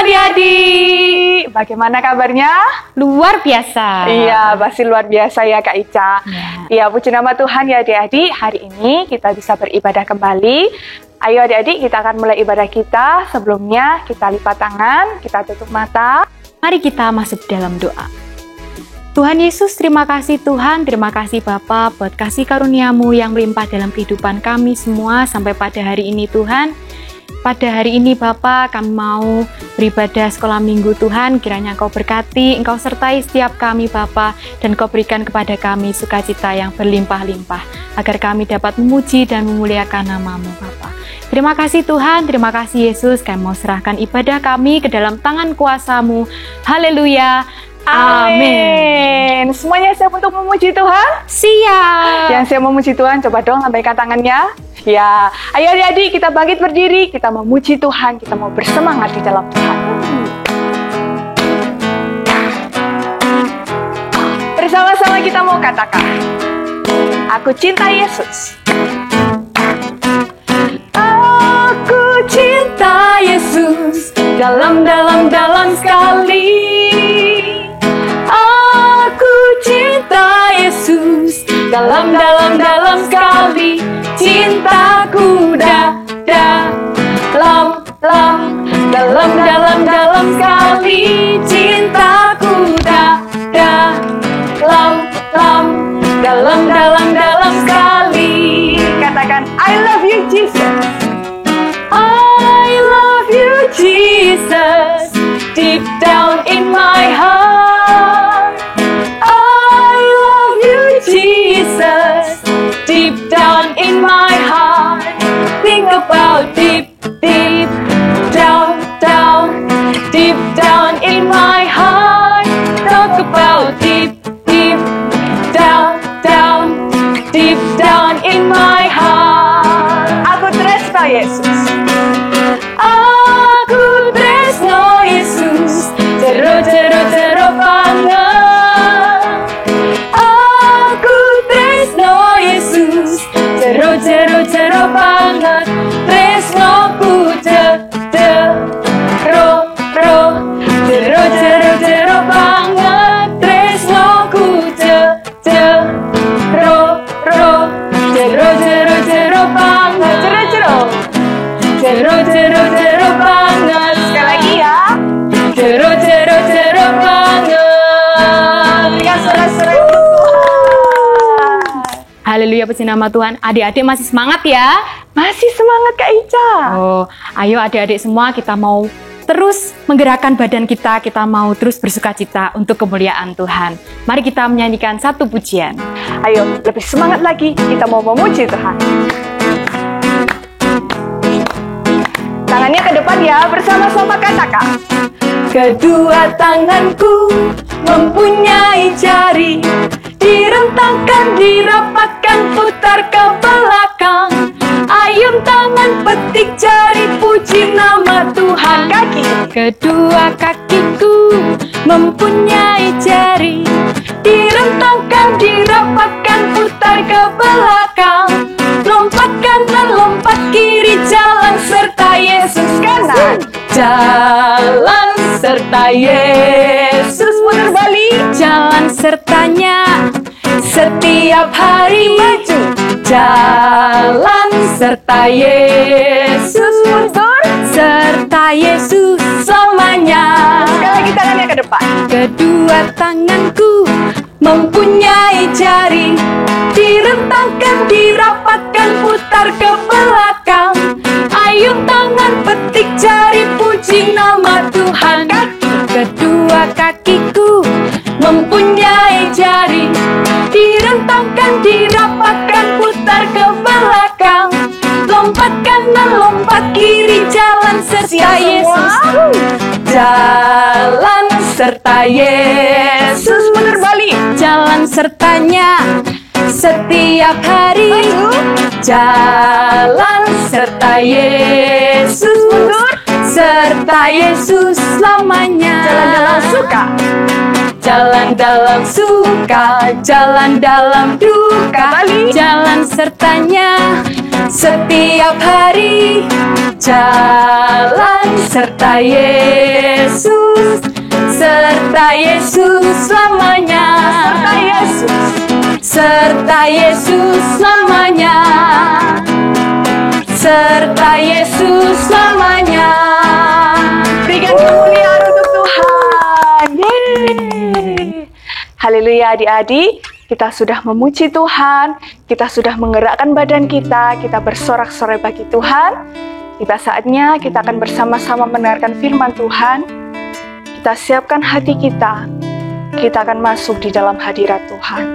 adik-adik, bagaimana kabarnya? Luar biasa. Iya, pasti luar biasa ya Kak Ica. Iya, puji nama Tuhan ya adik-adik, hari ini kita bisa beribadah kembali. Ayo adik-adik, kita akan mulai ibadah kita. Sebelumnya kita lipat tangan, kita tutup mata. Mari kita masuk dalam doa. Tuhan Yesus, terima kasih Tuhan, terima kasih Bapa buat kasih karunia-Mu yang melimpah dalam kehidupan kami semua sampai pada hari ini Tuhan. Pada hari ini Bapa, kami mau beribadah sekolah minggu Tuhan, kiranya Engkau berkati, Engkau sertai setiap kami Bapa, dan Engkau berikan kepada kami sukacita yang berlimpah-limpah, agar kami dapat memuji dan memuliakan nama-Mu Bapa. Terima kasih Tuhan, terima kasih Yesus, kami mau serahkan ibadah kami ke dalam tangan kuasa-Mu. Haleluya. Amin. Semuanya siap untuk memuji Tuhan? Siap. Yang siap memuji Tuhan, coba dong lambaikan tangannya. Ya, ayo adik-adik kita bangkit berdiri, kita memuji Tuhan, kita mau bersemangat di dalam Tuhan. Bersama-sama kita mau katakan, aku cinta Yesus. Aku cinta Yesus, dalam sekali. Aku cinta Yesus, dalam sekali. Cintaku dalam sekali. Cintaku dalam sekali. Katakan, I love you Jesus. I love you Jesus, deep down in my heart. I love you Jesus, deep down in my heart. Think about deep down in my heart. Talk about deep down in my heart. Aku tresno Yesus. Aku tresno Yesus. Jero banget. Aku tresno Yesus. Jero banget. Tresnoku jero banget. Tresnoku jero banget. Jero Haleluya, puji nama Tuhan. Adik-adik masih semangat ya? Masih semangat Kak Ica. Oh, ayo adik-adik semua, kita mau terus menggerakkan badan kita mau terus bersukacita untuk kemuliaan Tuhan. Mari kita menyanyikan satu pujian. Ayo, lebih semangat lagi, kita mau memuji Tuhan. Tangannya ke depan ya, bersama-sama katakan. Kedua tanganku mempunyai jari, direntangkan, dirapatkan, putar ke belakang. Ayun tangan, petik jari, puji nama Tuhan. Kaki, kedua kakiku mempunyai jari, direntangkan, dirapatkan, putar ke belakang. Lompat kanan, lompat kiri, jalan serta Yesus. Kanan, jalan serta Yesus. Putar balik, jalan sertanya setiap hari. Maju, jalan serta Yesus. Mundur, serta Yesus selamanya. Sekali lagi tangannya ke depan. Kedua tanganku mempunyai jari, direntangkan, dirapatkan, putar ke belakang. Ayun tangan, petik jari, puji nama Tuhan. Kaki, kedua kakiku mempunyai jari, direntangkan, dirapatkan, putar ke belakang. Lompat kanan, lompat kiri, jalan serta Yesus. Jalan serta Yesus. Mundur balik, jalan sertanya setiap hari. Maju, jalan serta Yesus. Mundur, serta Yesus selamanya. Jalan dalam suka, jalan dalam suka, jalan dalam duka. Balik, jalan sertanya setiap hari. Jalan serta Yesus, serta Yesus selamanya. Serta Yesus, serta Yesus selamanya. Serta Yesus selamanya. Berikan kemuliaan untuk Tuhan. Yeay. Haleluya adik-adik, kita sudah memuji Tuhan, kita sudah menggerakkan badan kita bersorak-sorai bagi Tuhan. Tiba saatnya kita akan bersama-sama mendengarkan firman Tuhan. Kita siapkan hati kita akan masuk di dalam hadirat Tuhan.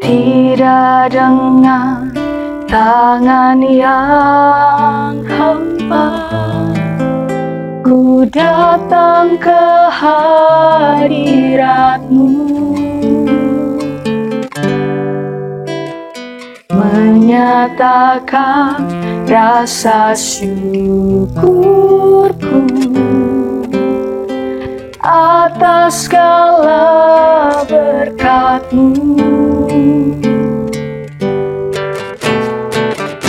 Tidak dengan tangan yang hampa, ku datang ke hadirat-Mu, menyatakan rasa syukurku atas segala berkat-Mu.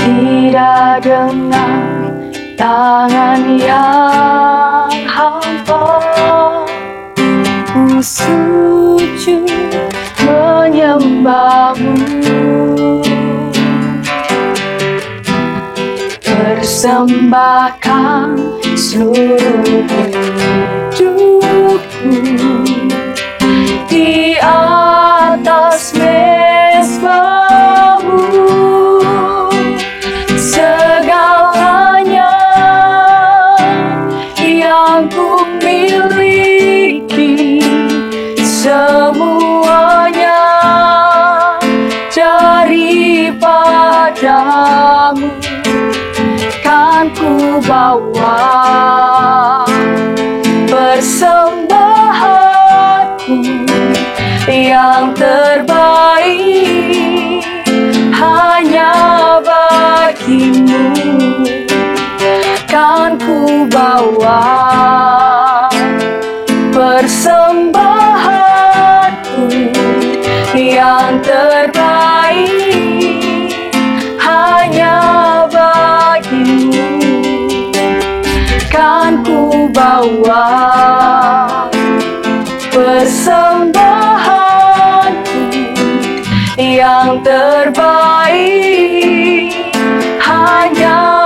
Tidak dengan tangan yang hampa, ku sujud menyembah-Mu, persembahkan seluruh hidupku di atas mezbah-Mu. Segalanya yang ku miliki, semuanya daripadamu kan ku bawa. Persembahanku yang terbaik hanya bagi-Mu kan ku bawa. Persembahanku yang terbaik hanya bagi-Mu kan ku bawa. Persembahanku yang terbaik hanya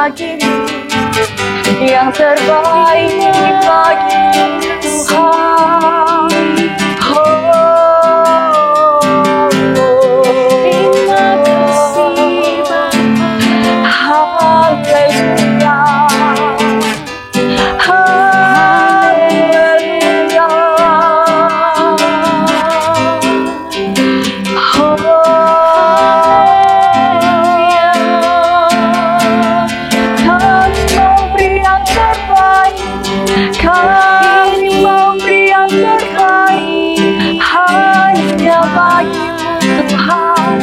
bagimu, yang terbaik bagimu Tuhan. Terima kasih Bapa. Haleluya. Haleluya. Kami memberi yang terbaik hanya bagimu Tuhan,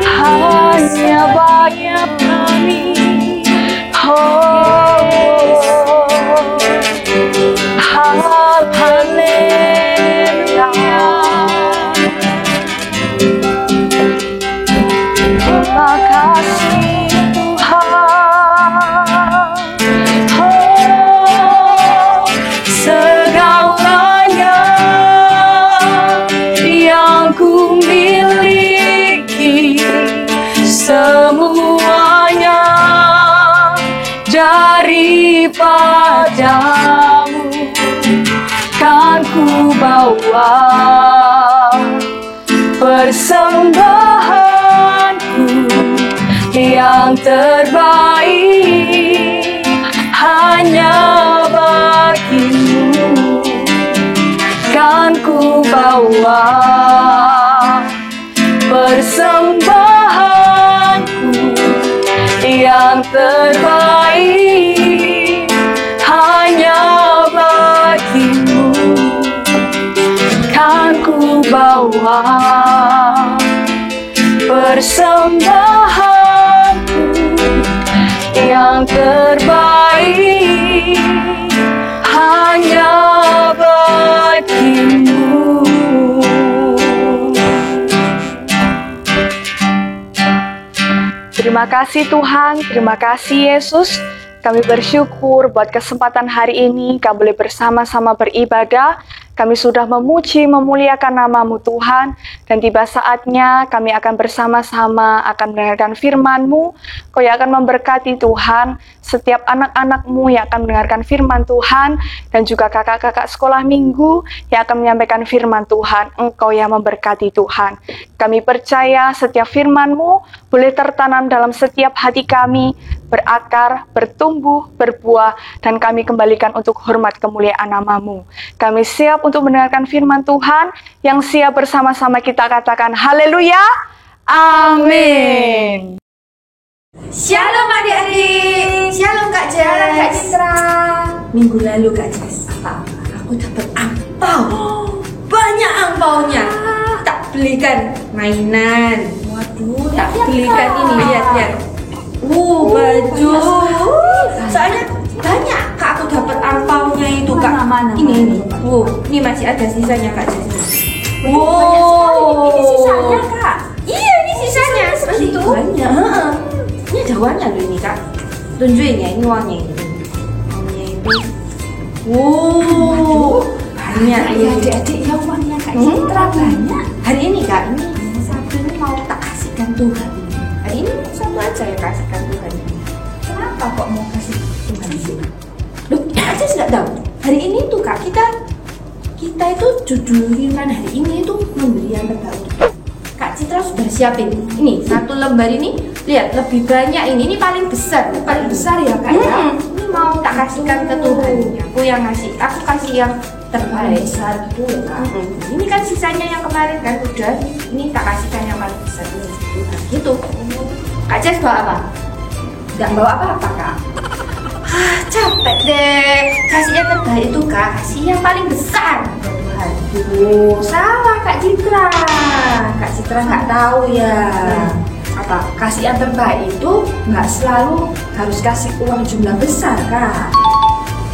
hanya bagi kami. Oh, haleluya. Terima kasih Tuhan. Segalanya yang ku miliki, semuanya daripadamu, kan ku bawa persembahanku yang terbaik hanya bagimu, kan ku bawa persembahanku yang terbaik hanya bagimu, kan ku bawa persembahanku yang terbaik hanya bagimu. Terima kasih Tuhan, terima kasih Yesus. Kami bersyukur buat kesempatan hari ini kami boleh bersama-sama beribadah. Kami sudah memuji, memuliakan nama-Mu Tuhan, dan tiba saatnya kami akan bersama-sama akan mendengarkan firman-Mu. Kau yang akan memberkati Tuhan, setiap anak-anak-Mu yang akan mendengarkan firman Tuhan, dan juga kakak-kakak sekolah minggu yang akan menyampaikan firman Tuhan. Engkau yang memberkati Tuhan. Kami percaya setiap firman-Mu boleh tertanam dalam setiap hati kami, berakar, bertumbuh, berbuah, dan kami kembalikan untuk hormat kemuliaan nama-Mu. Kami siap untuk mendengarkan firman Tuhan, yang siap bersama-sama kita katakan haleluya, amin. Shalom adik-adik, shalom Kak Jess, shalom Kak Citra. Minggu lalu Kak Jess, aku dapat angpau, banyak angpaunya. Tak belikan mainan, waduh, tak belikan ini, lihat. Baju. Soalnya banyak Kak, aku dapat angpaunya itu Kak. Mana? Ini. Ini masih ada sisanya Kak Jess. Ini sisanya Kak. Iya, ini sisanya. Masih banyak. Ini ada uangnya loh ini Kak. Tunjukin ya, ini uangnya itu. Banyak. Adik-adik ya uangnya Kak Citra banyak. Hari ini Kak, ini satu ini mau tak kasihkan Tuhan. Hari ini satu aja ya kasihkan Tuhan. Kenapa kok mau kasih Tuhan sih? Loh, Kak Jess nggak tahu. Hari ini tuh Kak, kita itu judul firman hari ini itu memberi yang terbaik. Kak Citra sudah siapin. Ini satu lembar ini, lihat lebih banyak ini paling besar ya Kak ya. Ini mau tak kasihkan ke Tuhan. Aku yang ngasih, aku kasih yang terbaik besar gitu ya Kak. Ini kan sisanya yang kemarin kan udah, ini tak kasihkan yang paling besar ini Tuhan gitu. Kak Jess bawa apa? Nggak bawa apa-apa Kak. Capek deh. Kasih yang terbaik itu Kak, kasih yang paling besar Tuhan. Salah Kak Citra. Kak Citra nggak tahu ya. Apa? Kasih yang terbaik itu nggak selalu harus kasih uang jumlah besar Kak.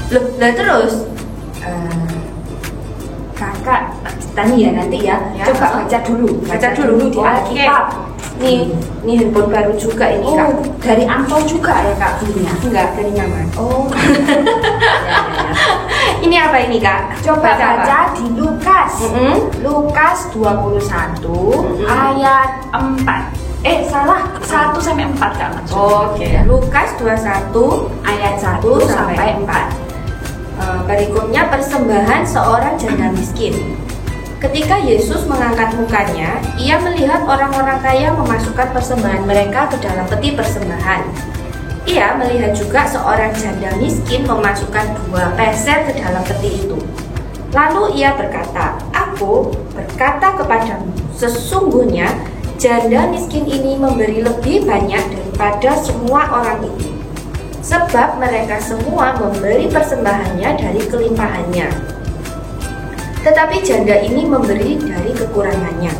Loh, terus Kakak tanya ya nanti ya. Coba baca dulu di Alkitab. Nih handphone baru juga ini Kak. Dari angpau juga ya Kak belinya? Enggak, dari nyaman. Ini apa ini Kak? Coba baca di Lukas. Lukas 21 ayat 4. Salah, 1-4 Kak maksudnya. Oke. Lukas 21 ayat 1 sampai 4. Berikutnya persembahan seorang janda miskin. Ketika Yesus mengangkat mukanya, ia melihat orang-orang kaya memasukkan persembahan mereka ke dalam peti persembahan. Ia melihat juga seorang janda miskin memasukkan 2 peser ke dalam peti itu. Lalu ia berkata, "Aku berkata kepadamu, sesungguhnya janda miskin ini memberi lebih banyak daripada semua orang itu. Sebab mereka semua memberi persembahannya dari kelimpahannya. Tetapi janda ini memberi dari kekurangannya.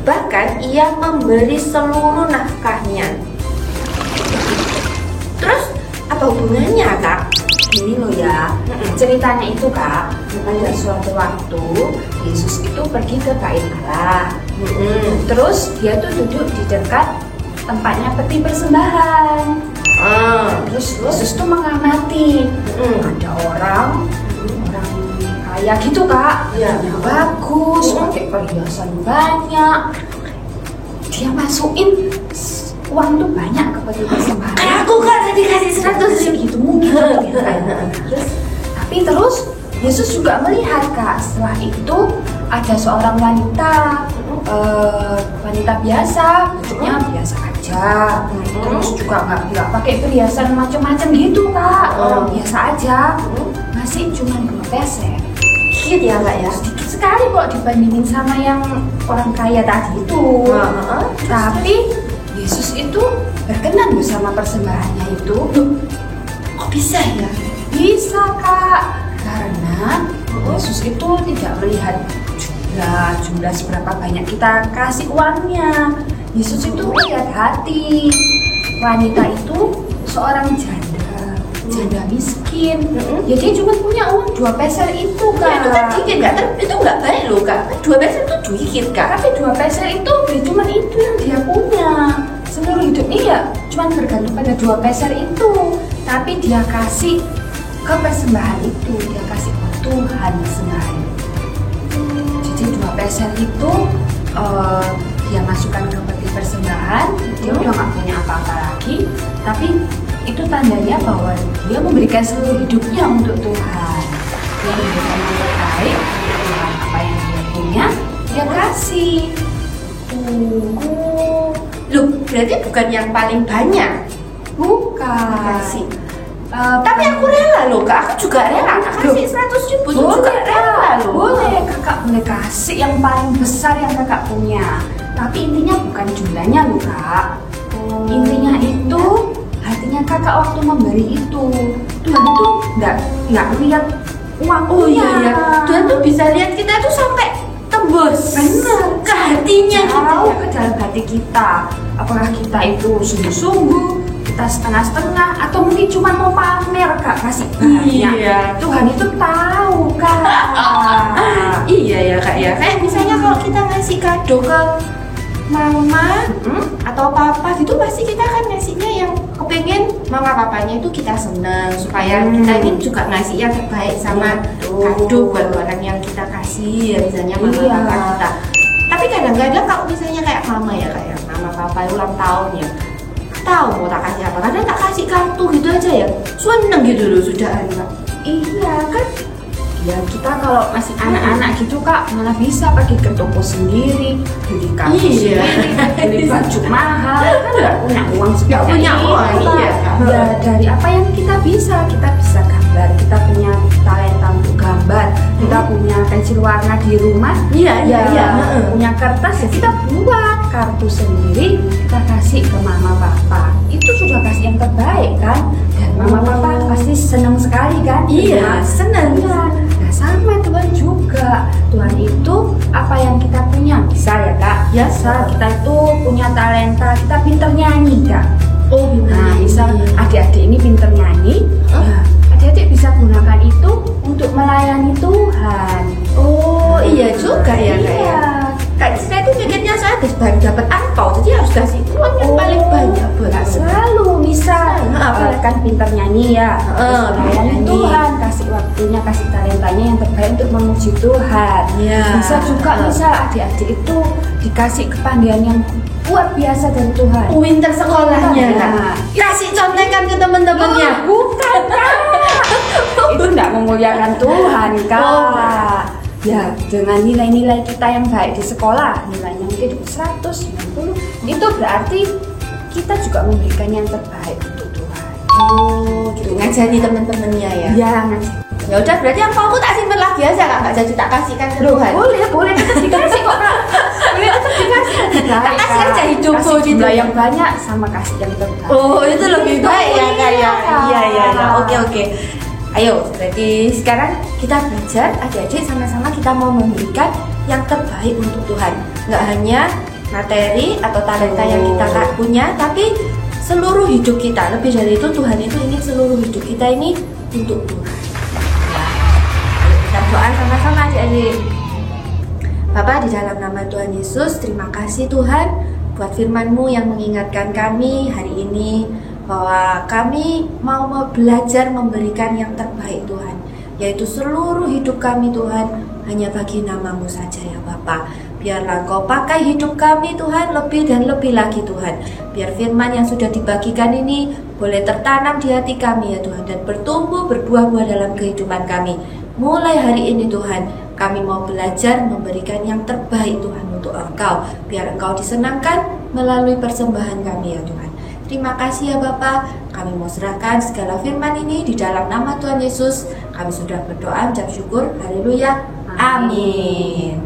Bahkan ia memberi seluruh nafkahnya." Terus apa hubungannya Kak? Gini loh ya, ceritanya itu Kak, pada suatu waktu Yesus itu pergi ke bait Allah. Terus dia tuh duduk di dekat tempatnya peti persembahan. Terus Yesus tuh mengamati, ada orang kaya gitu Kak, yang bagus, pakai perhiasan banyak. Dia masukin uang tuh banyak ke peti persembahan. Kayak aku Kak tadi kasih 100 gitu mungkin. Terus Yesus juga melihat Kak, setelah itu ada seorang wanita, wanita biasa, bentuknya biasa aja, terus juga nggak pakai perhiasan macam-macam gitu Kak, biasa aja, masih cuma 2 peser. Dikit ya Kak ya? Sedikit sekali kok dibandingin sama yang orang kaya tadi itu. Tapi Yesus itu berkenan sama persembahannya itu. Kok bisa ya? Bisa Kak, karena Yesus itu tidak melihat jumlah seberapa banyak kita kasih uangnya. Yesus itu melihat hati. Wanita itu seorang janda miskin. Jadi cuma punya uang 2 peser itu Kak. Itu kan dikit Kak, itu nggak baik loh Kak. 2 peser itu dikit Kak. Tapi 2 peser itu cuma itu yang dia punya. Seluruh hidupnya ya cuma bergantung pada 2 peser itu. Tapi dia kasih ke persembahan itu, dia kasih ke Tuhan persembahan. Jadi 2 peser itu dia masukkan ke peti persembahan. Dia udah nggak punya apa-apa lagi. Tapi itu tandanya bahwa dia memberikan seluruh hidupnya untuk Tuhan. Dia memberikan yang terbaik untuk Tuhan. Apa yang dia punya, dia kasih. Loh, berarti bukan yang paling banyak. Bukan. Kasih. Tapi aku rela loh Kak, aku juga rela. Kasih 100.000 juga rela loh. Boleh, Kakak boleh kasih yang paling besar yang Kakak punya. Tapi intinya bukan jumlahnya loh Kak. Intinya itu hatinya Kakak waktu memberi itu. Tuhan itu nggak lihat uang. Oh iya. Tuhan tuh bisa lihat kita tuh sampai tembus. Benar. Ke hatinya Tahu gitu. ke dalam hati kita. Apakah kita itu sungguh-sungguh, kita setengah-setengah, atau mungkin cuma mau pamer Kak kasih bahannya. Iya. Tuhan itu tahu Kak. Iya ya Kak ya. Kayak misalnya kalau kita ngasih kado ke mama atau papa gitu, pasti kita kan ngasihnya yang kepengen mama papanya itu kita seneng, supaya kita ini juga ngasih yang terbaik sama kado buat orang yang kita kasih ya, misalnya mama papa kita. Tapi kadang-kadang kalau misalnya kayak mama ya, kayak mama papa ulang tahun ya, tahu mau tak kasih apa, kadang tak kasih kartu gitu aja ya, seneng gitu loh sudah Kak. Iya kan. Ya kita kalau masih anak-anak gitu Kak, malah bisa pergi ke toko sendiri, beli kartu sendiri, beli baju mahal, kan nggak punya uang Nggak punya uang, iya. Ya dari apa yang kita bisa gambar, kita punya talenta untuk gambar, kita punya pensil warna di rumah, punya kertas ya kita buat kartu sendiri, kita kasih ke mama papa. Itu sudah kasih yang terbaik kan, dan mama papa pasti senang sekali kan? Iya, senang. Iya. Nah sama Tuhan juga. Tuhan itu apa yang kita punya, bisa ya Kak? Biasa kita itu punya talenta, kita pinter nyanyi Kak. Oh, Nah bisa adik-adik ini pinter nyanyi, nah, adik-adik bisa gunakan itu untuk melayani Tuhan. Oh iya juga ya Kak ya. Iya. Kak, saya tuh mikirnya saya baru dapat angpau, jadi harus kasih uang yang paling banyak buat Nggak aku. selalu, misal kan pinter nyanyi ya, melayani nyanyi. Tuhan, kasih waktunya, kasih talentanya yang terbaik untuk memuji Tuhan. Iya. Bisa juga misal adik-adik itu dikasih kepandaian yang luar biasa dari Tuhan. Pinter sekolahnya. Nah, Kasih contekan ke teman-temannya. bukan Kak. Itu enggak memuliakan Tuhan Kak. Oh. Ya, dengan nilai-nilai kita yang baik di sekolah, nilainya mungkin 190, itu berarti kita juga memberikan yang terbaik untuk Tuhan. Oh, gitu. Ngajari teman-temannya ya. Ya, ngajar. Ya udah, berarti angpaoku tak simpen lagi aja Kak, nggak jadi tak kasihkan ke Loh, Tuhan. boleh tetap dikasih kok Kak. Boleh tetap dikasih. Tak kasih aja hidupku Kasih gitu. jumlah yang banyak sama kasih yang terbaik. Oh, itu lebih baik ya Kak ya. Iya, Iya. Oke. Ayo, berarti sekarang kita belajar, adik-adik sama-sama kita mau memberikan yang terbaik untuk Tuhan. Nggak hanya materi atau talenta yang kita punya, tapi seluruh hidup kita. Lebih dari itu, Tuhan itu ingin seluruh hidup kita ini untuk Tuhan. Ya, ayo kita doa sama-sama adik-adik. Bapak, di dalam nama Tuhan Yesus, terima kasih Tuhan buat firman-Mu yang mengingatkan kami hari ini bahwa kami mau belajar memberikan yang terbaik Tuhan, yaitu seluruh hidup kami Tuhan hanya bagi nama-Mu saja ya Bapa. Biarlah Kau pakai hidup kami Tuhan lebih dan lebih lagi Tuhan. Biar firman yang sudah dibagikan ini boleh tertanam di hati kami ya Tuhan, dan bertumbuh berbuah-buah dalam kehidupan kami. Mulai hari ini Tuhan, kami mau belajar memberikan yang terbaik Tuhan untuk Engkau, biar Engkau disenangkan melalui persembahan kami ya Tuhan. Terima kasih ya Bapa, kami mau serahkan segala firman ini di dalam nama Tuhan Yesus. Kami sudah berdoa, ucap syukur, haleluya, amin.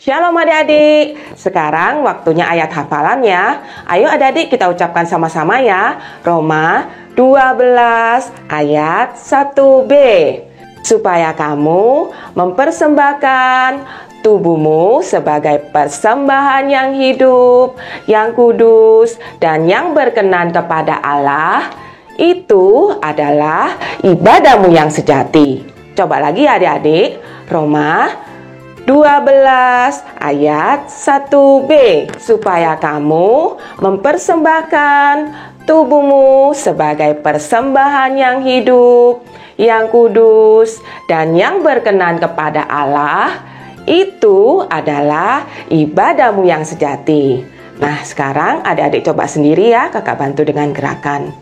Shalom adik-adik, sekarang waktunya ayat hafalannya. Ayo adik-adik kita ucapkan sama-sama ya. Roma 12 ayat 1b. Supaya kamu mempersembahkan tubuhmu sebagai persembahan yang hidup, yang kudus, dan yang berkenan kepada Allah, itu adalah ibadahmu yang sejati. Coba lagi adik-adik, Roma 12 ayat 1b. Supaya kamu mempersembahkan tubuhmu sebagai persembahan yang hidup, yang kudus, dan yang berkenan kepada Allah, itu adalah ibadahmu yang sejati. Nah, sekarang adik-adik coba sendiri ya, kakak bantu dengan gerakan.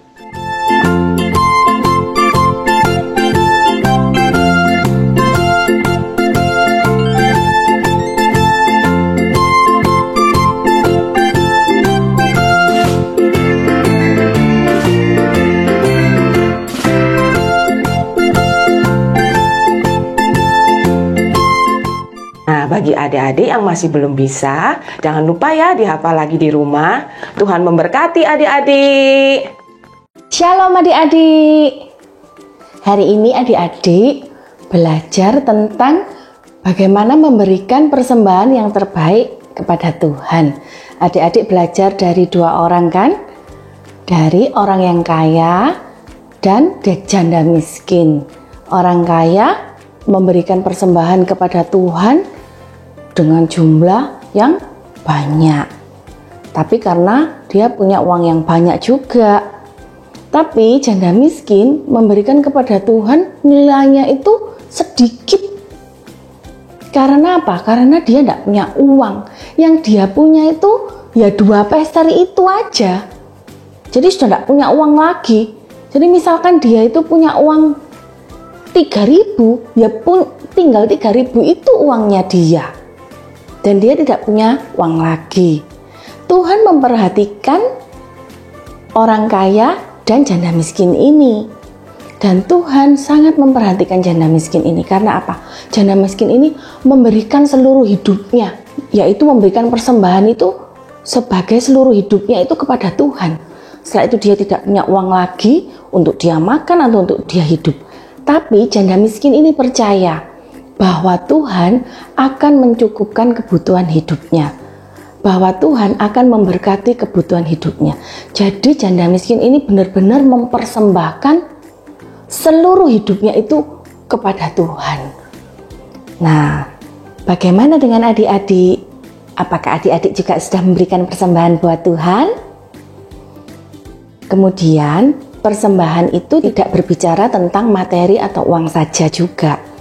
Bagi adik-adik yang masih belum bisa, jangan lupa ya dihafal lagi di rumah. Tuhan memberkati adik-adik. Shalom adik-adik. Hari ini adik-adik belajar tentang bagaimana memberikan persembahan yang terbaik kepada Tuhan. Adik-adik belajar dari dua orang kan? Dari orang yang kaya dan janda miskin. Orang kaya memberikan persembahan kepada Tuhan dengan jumlah yang banyak, tapi karena dia punya uang yang banyak juga. Tapi janda miskin memberikan kepada Tuhan nilainya itu sedikit. Karena apa? Karena dia tidak punya uang. Yang dia punya itu ya 2 peser itu aja. Jadi sudah tidak punya uang lagi. Jadi misalkan dia itu punya uang 3.000, ya pun tinggal 3.000 itu uangnya dia. Dan dia tidak punya uang lagi. Tuhan memperhatikan orang kaya dan janda miskin ini. Dan Tuhan sangat memperhatikan janda miskin ini. Karena apa? Janda miskin ini memberikan seluruh hidupnya, yaitu memberikan persembahan itu sebagai seluruh hidupnya itu kepada Tuhan. Setelah itu dia tidak punya uang lagi untuk dia makan atau untuk dia hidup. Tapi janda miskin ini percaya bahwa Tuhan akan mencukupkan kebutuhan hidupnya, bahwa Tuhan akan memberkati kebutuhan hidupnya. Jadi janda miskin ini benar-benar mempersembahkan seluruh hidupnya itu kepada Tuhan. Nah, bagaimana dengan adik-adik? Apakah adik-adik juga sudah memberikan persembahan buat Tuhan? Kemudian persembahan itu tidak berbicara tentang materi atau uang saja juga.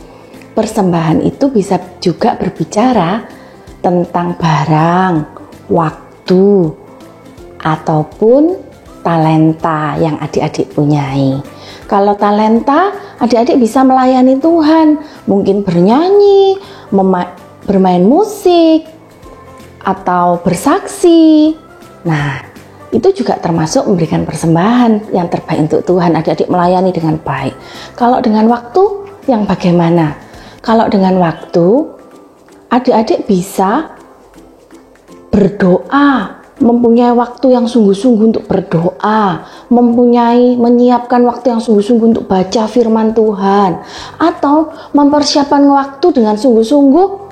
Persembahan itu bisa juga berbicara tentang barang, waktu, ataupun talenta yang adik-adik punyai. Kalau talenta, adik-adik bisa melayani Tuhan, mungkin bernyanyi, bermain musik, atau bersaksi. Nah, itu juga termasuk memberikan persembahan yang terbaik untuk Tuhan. Adik-adik melayani dengan baik. Kalau dengan waktu, yang bagaimana? Kalau dengan waktu, adik-adik bisa berdoa, mempunyai waktu yang sungguh-sungguh untuk berdoa, menyiapkan waktu yang sungguh-sungguh untuk baca firman Tuhan, atau mempersiapkan waktu dengan sungguh-sungguh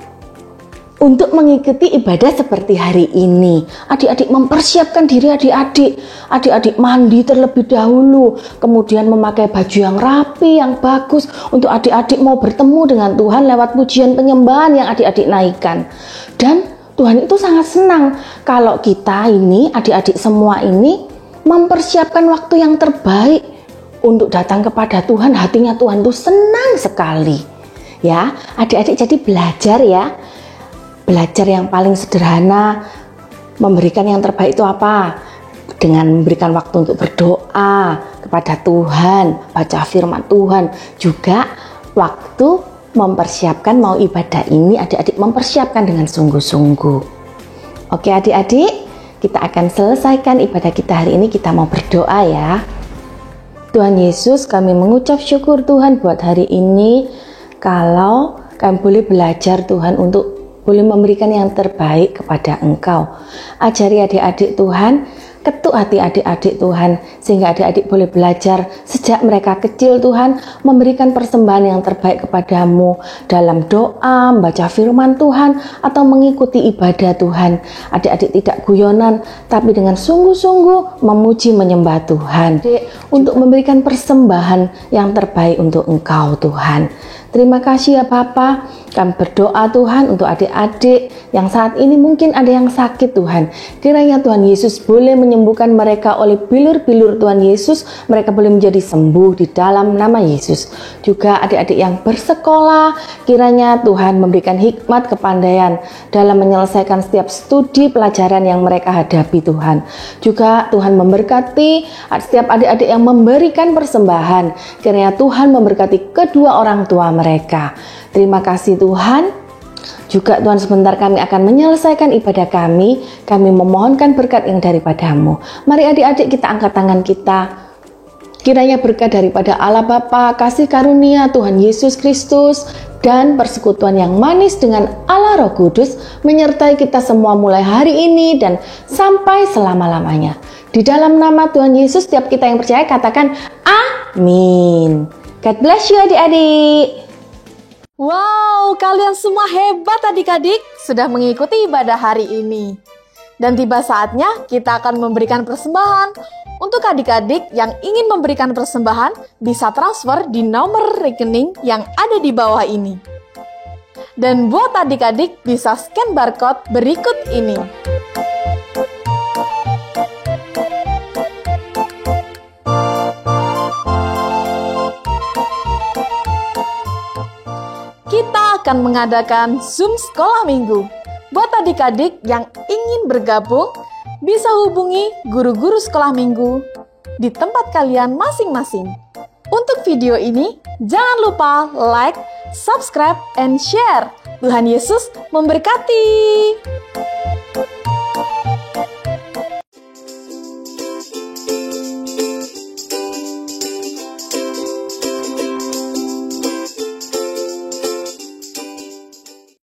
untuk mengikuti ibadah seperti hari ini. Adik-adik mempersiapkan diri adik-adik mandi terlebih dahulu, kemudian memakai baju yang rapi, yang bagus, untuk adik-adik mau bertemu dengan Tuhan lewat pujian penyembahan yang adik-adik naikkan. Dan Tuhan itu sangat senang kalau kita ini, adik-adik semua ini, mempersiapkan waktu yang terbaik untuk datang kepada Tuhan. Hatinya Tuhan itu senang sekali. Ya, adik-adik jadi belajar ya. Belajar yang paling sederhana, memberikan yang terbaik itu apa? Dengan memberikan waktu untuk berdoa kepada Tuhan, baca firman Tuhan, juga waktu mempersiapkan mau ibadah ini, adik-adik mempersiapkan dengan sungguh-sungguh. Oke adik-adik, kita akan selesaikan ibadah kita hari ini. Kita mau berdoa ya. Tuhan Yesus, kami mengucap syukur Tuhan buat hari ini, kalau kami boleh belajar Tuhan untuk boleh memberikan yang terbaik kepada Engkau. Ajari adik-adik Tuhan, ketuk hati adik-adik Tuhan, sehingga adik-adik boleh belajar sejak mereka kecil Tuhan, memberikan persembahan yang terbaik kepadamu dalam doa, membaca firman Tuhan, atau mengikuti ibadah Tuhan. Adik-adik tidak guyonan, tapi dengan sungguh-sungguh memuji menyembah Tuhan, untuk memberikan persembahan yang terbaik untuk Engkau Tuhan. Terima kasih ya Bapa. Kami berdoa Tuhan untuk adik-adik yang saat ini mungkin ada yang sakit Tuhan. Kiranya Tuhan Yesus boleh menyembuhkan mereka oleh bilur-bilur Tuhan Yesus. Mereka boleh menjadi sembuh di dalam nama Yesus. Juga adik-adik yang bersekolah, kiranya Tuhan memberikan hikmat kepandaian dalam menyelesaikan setiap studi pelajaran yang mereka hadapi Tuhan. Juga Tuhan memberkati setiap adik-adik yang memberikan persembahan. Kiranya Tuhan memberkati kedua orang tua mereka. Terima kasih Tuhan. Juga Tuhan, sebentar kami akan menyelesaikan ibadah kami. Kami memohonkan berkat yang daripadamu. Mari adik-adik kita angkat tangan kita. Kiranya berkat daripada Allah Bapa, kasih karunia Tuhan Yesus Kristus, dan persekutuan yang manis dengan Allah Roh Kudus menyertai kita semua mulai hari ini dan sampai selama-lamanya. Di dalam nama Tuhan Yesus, setiap kita yang percaya katakan amin. God bless you adik-adik. Wow, kalian semua hebat adik-adik, sudah mengikuti ibadah hari ini. Dan tiba saatnya kita akan memberikan persembahan. Untuk adik-adik yang ingin memberikan persembahan, bisa transfer di nomor rekening yang ada di bawah ini. Dan buat adik-adik bisa scan barcode berikut ini. Kita akan mengadakan Zoom Sekolah Minggu. Buat adik-adik yang ingin bergabung, bisa hubungi guru-guru sekolah minggu di tempat kalian masing-masing. Untuk video ini, jangan lupa like, subscribe, and share. Tuhan Yesus memberkati.